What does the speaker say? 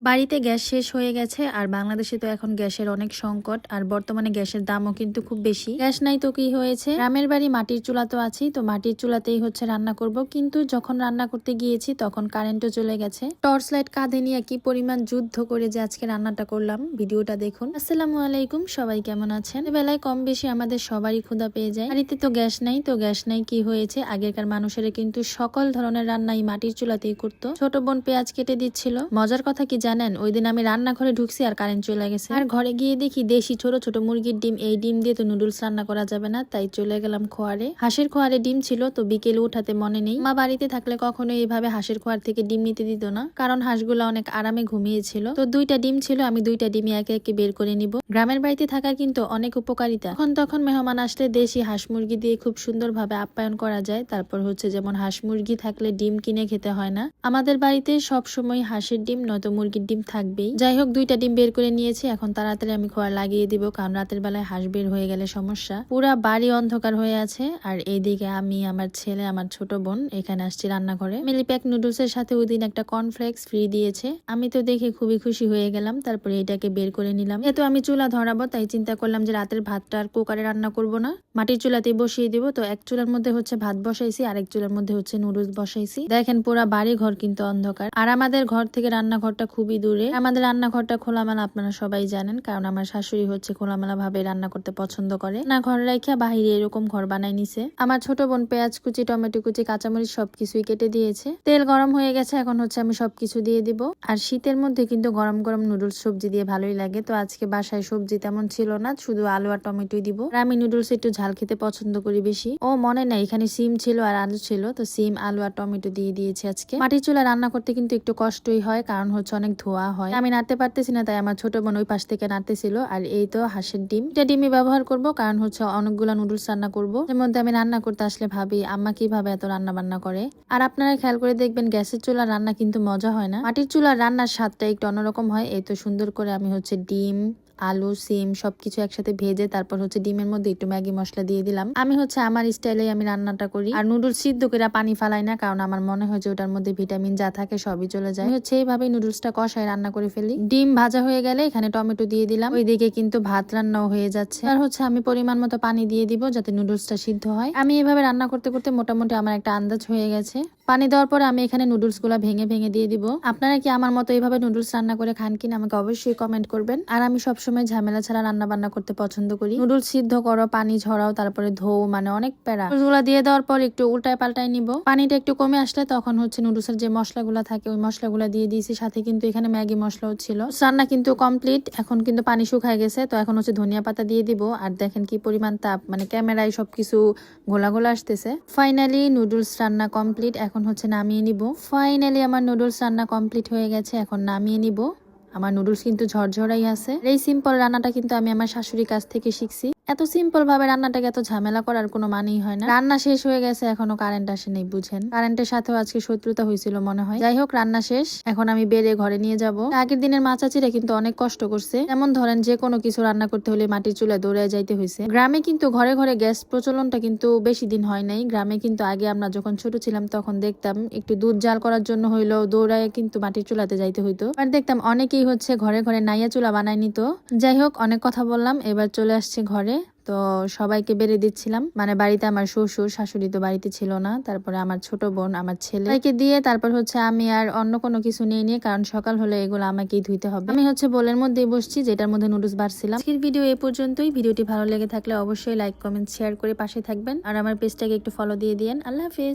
বাড়িতে গ্যাস শেষ হয়ে গেছে আর বাংলাদেশে তো এখন গ্যাসের অনেক সংকট আর বর্তমানে গ্যাসের দামও কিন্তু খুব বেশি। গ্যাস নাই তো কি হয়েছে, গ্রামের বাড়ি মাটির চুলা তো আছেই, তো মাটির চুলাতেই হচ্ছে রান্না করব। কিন্তু যখন রান্না করতে গিয়েছি তখন কারেন্টও চলে গেছে। টর্চ লাইট কাঁধে নিয়ে কি পরিমাণ যুদ্ধ করে যে আজকে রান্নাটা করলাম, ভিডিওটা দেখুন। আসসালামু আলাইকুম, সবাই কেমন আছেন? বেলায় কম বেশি আমাদের সবারই ক্ষুধা পেয়ে যায়। বাড়িতে তো গ্যাস নাই, তো গ্যাস নাই কি হয়েছে, আগেকার মানুষেরা কিন্তু সকল ধরনের রান্নাই মাটির চুলাতেই করতো। ছোট বোন পেঁয়াজ কেটে দিচ্ছিল। মজার কথা কি জানেন, ওই দিন আমি রান্নাঘরে ঢুকছি আর কারেন্ট চলে গেছে। আর ঘরে গিয়ে দেখি দেশি ছোট ছোট মুরগির ডিম, এই ডিম দিয়ে তো নুডলস রান্না করা যাবে না, তাই চলে গেলাম খোয়ারে। হাঁসের খোয়ারে ডিম ছিল, তো বিকেলে উঠাতে মনে নেই। মা বাড়িতে থাকলে কখনো এইভাবে হাঁসের খোয়ার থেকে ডিম নিতে দিত না, কারণ হাঁসগুলো অনেক আরামে ঘুমিয়েছিল। তো দুইটা ডিম ছিল, আমি দুইটা ডিমই একে একে বের করে নিব। গ্রামের বাড়িতে থাকার কিন্তু অনেক উপকারিতা। তখন মেহমান আসলে দেশি হাঁস মুরগি দিয়ে খুব সুন্দরভাবে আপ্যায়ন করা যায়। তারপর হচ্ছে যেমন হাঁস মুরগি থাকলে ডিম কিনে খেতে হয় না। আমাদের বাড়িতে সব সময় হাঁসের ডিম নয়তো মুরগির ডিম থাকবেই। যাই হোক, দুইটা ডিম বের করে নিয়েছি। এখন তাড়াতাড়ি আমি খোয়া লাগিয়ে দিব, কারণ রাতের বেলায় হাঁস বের হয়ে গেলে সমস্যা। পুরা বাড়ি অন্ধকার হয়ে আছে। আর এইদিকে আমি, আমার ছেলে, আমার ছোট বোন এখানে আসছি রান্নাঘরে। মিলি প্যাক নুডলস এর সাথে ওই দিন একটা কর্নফ্লেক্স ফ্রি দিয়েছে। আমি তো দেখে খুবই খুশি হয়ে গেলাম। তারপরে এটাকে বের করে নিলাম। যেহেতু আমি চুলা ধরাবো, তাই চিন্তা করলাম যে রাতের ভাতটা আর কুকারে রান্না করব না, মাটির চুলাতেই বসিয়ে দিব। তো এক চুলার মধ্যে হচ্ছে ভাত বসাইছি, আরেক চুলার মধ্যে হচ্ছে নুডলস বসাইছি। দেখেন পুরা বাড়ি ঘর কিন্তু অন্ধকার। আর আমাদের ঘর থেকে রান্নাঘরটা খুবই দূরে। আমাদের রান্নাঘরটা খোলামেলা, আপনারা সবাই জানেন, কারণ আমার শাশুড়ি হচ্ছে খোলামেলা ভাবে রান্না করতে পছন্দ করে না। ঘর রাখা বাহিরে এরকম ঘর বানাই নিছে। আমার ছোট বোন পেঁয়াজ কুচি, টমেটো কুচি, কাঁচামরিচ সবকিছুই কেটে দিয়েছে। তেল গরম হয়ে গেছে, এখন হচ্ছে আমি সবকিছু দিয়ে দিব। আর শীতের মধ্যে কিন্তু গরম গরম নুডলস সবজি দিয়ে ভালোই লাগে। তো আজকে বাসায় সবজি তেমন ছিল না, শুধু আলু আর টমেটোই দিব। আর আমি নুডলস একটু ঝাল খেতে পছন্দ করি বেশি। ও মনে নাই, এখানে সিম ছিল আর আলু ছিল, তো সিম, আলু আর টমেটো দিয়ে দিয়েছি আজকে। মাটির চুলা রান্না করতে কিন্তু একটু কষ্টই হয়, কারণ হচ্ছে অনেক ধোয়া হয়। আমি নাড়তে পারতেছি না, তাই আমার ছোট বোন ওই পাশ থেকে নাড়তেছিল। আর এই তো হাঁসের ডিম, এটা ডিমই ব্যবহার করব, কারণ হচ্ছে অনেকগুলো নুডলস রান্না করব। এর মধ্যে আমি রান্না করতে আসলে ভাবি আম্মা কিভাবে এত রান্না বান্না করে। আর আপনারা খেয়াল করে দেখবেন, গ্যাসের চুলার রান্না কিন্তু মজা হয় না, মাটির চুলার রান্নার স্বাদটা একটু অন্যরকম হয়। এই তো সুন্দর করে আমি হচ্ছে ডিম, আলু, সিম সবকিছু একসাথে ভেজে তারপর হচ্ছে ডিমের মধ্যে একটু ম্যাগি মশলা দিয়ে দিলাম। আমি হচ্ছে আমার স্টাইলে আমি রান্নাটা করি। আর নুডলস সিদ্ধ করে পানি ফালাই না, কারণ আমার মনে হয় যে ওটার মধ্যে ভিটামিন যা থাকে সবই চলে যায়। হচ্ছে এইভাবে নুডলসটা কষায় রান্না করে ফেলি। ডিম ভাজা হয়ে গেলে এখানে টমেটো দিয়ে দিলাম। ওইদিকে কিন্তু ভাত রান্নাও হয়ে যাচ্ছে। আর হচ্ছে আমি পরিমাণ মতো পানি দিয়ে দিব, যাতে নুডলসটা সিদ্ধ হয়। আমি এভাবে রান্না করতে করতে মোটামুটি আমার একটা আন্দাজ হয়ে গেছে। পানি দেওয়ার পরে আমি এখানে নুডলস গুলা ভেঙে ভেঙে দিয়ে দিব। আপনারা কি আমার মতো এইভাবে নুডলস রান্না করে খান কিনা আমাকে অবশ্যই কমেন্ট করবেন। আর আমি সবসময় ঝামেলা ছাড়া রান্না বান্না করতে পছন্দ করি। নুডলস সিদ্ধ করো, পানি ঝরাও, তারপরে ধোও, মানে অনেক প্যারা। নুডলসগুলা দিয়ে দেওয়ার পর একটু উল্টায় পাল্টায় নিব। পানিটা একটু কমে আসলে তখন হচ্ছে নুডলসের যে মশলাগুলা থাকে ওই মশলাগুলা দিয়ে দিয়েছি, সাথে কিন্তু এখানে ম্যাগি মশলাও ছিল। রান্না কিন্তু কমপ্লিট। এখন কিন্তু পানি শুকায় গেছে, তো এখন হচ্ছে ধনিয়া পাতা দিয়ে দিব। আর দেখেন কি পরিমাণ তাপ, মানে ক্যামেরায় সবকিছু ঘোলা ঘোলা আসতেছে। ফাইনালি নুডলস রান্না কমপ্লিট, এখন হচ্ছে নামিয়ে নিব। ফাইনালি আমার নুডলস রান্না কমপ্লিট হয়ে গেছে, এখন নামিয়ে নিব। আমার নুডলস কিন্তু ঝরঝরাই আছে। এই সিম্পল রান্নাটা কিন্তু আমি আমার শাশুড়ির কাছ থেকে শিখছি। এত সিম্পল ভাবে রান্নাটাকে এত ঝামেলা করার কোনো মানেই হয় না। রান্না শেষ হয়ে গেছে, এখনো কারেন্ট আসেনি, বুঝেন। কারেন্টের সাথেও আজকে শত্রুতা হয়েছিল মনে হয়। যাই হোক, রান্না শেষ, এখন আমি বেড়ে ঘরে নিয়ে যাব। আগের দিনের মা চাচিরা কিন্তু অনেক কষ্ট করছে। যেমন ধরেন যে কোনো কিছু রান্না করতে হলে মাটির চুলায় দৌড়ায় যাইতে হয়েছে। গ্রামে কিন্তু ঘরে ঘরে গ্যাস প্রচলনটা কিন্তু বেশি দিন হয় নাই। গ্রামে কিন্তু আগে আমরা যখন ছোট ছিলাম তখন দেখতাম একটু দুধ জাল করার জন্য হইলেও দৌড়ায় কিন্তু মাটির চুলাতে যাইতে হইতো। আর দেখতাম অনেকেই হচ্ছে ঘরে ঘরে নাইয়া চুলা বানায় নিত। যাই হোক, অনেক কথা বললাম, এবার চলে আসছে ঘরে। তো সবাইকে বেড়ে দিচ্ছিলাম, মানে বাড়িতে আমার শ্বশুর শাশুড়ি তো বাড়িতে ছিল না, তারপরে আমার ছোট বোন, আমার ছেলেকে দিয়ে তারপর হচ্ছে আমি আর অন্য কোনো কিছু নিয়ে কারণ সকাল হলে এগুলো আমাকেই ধুইতে হবে। আমি হচ্ছে বোলের মধ্যেই বসছি, যেটার মধ্যে নুডলস বাড়ছিলাম। আজকের ভিডিও এই পর্যন্তই। ভিডিওটি ভালো লেগে থাকলে অবশ্যই লাইক, কমেন্ট, শেয়ার করে পাশে থাকবেন। আর আমার পেজটাকে একটু ফলো দিয়ে দিয়েন। আল্লাহ হাফেজ।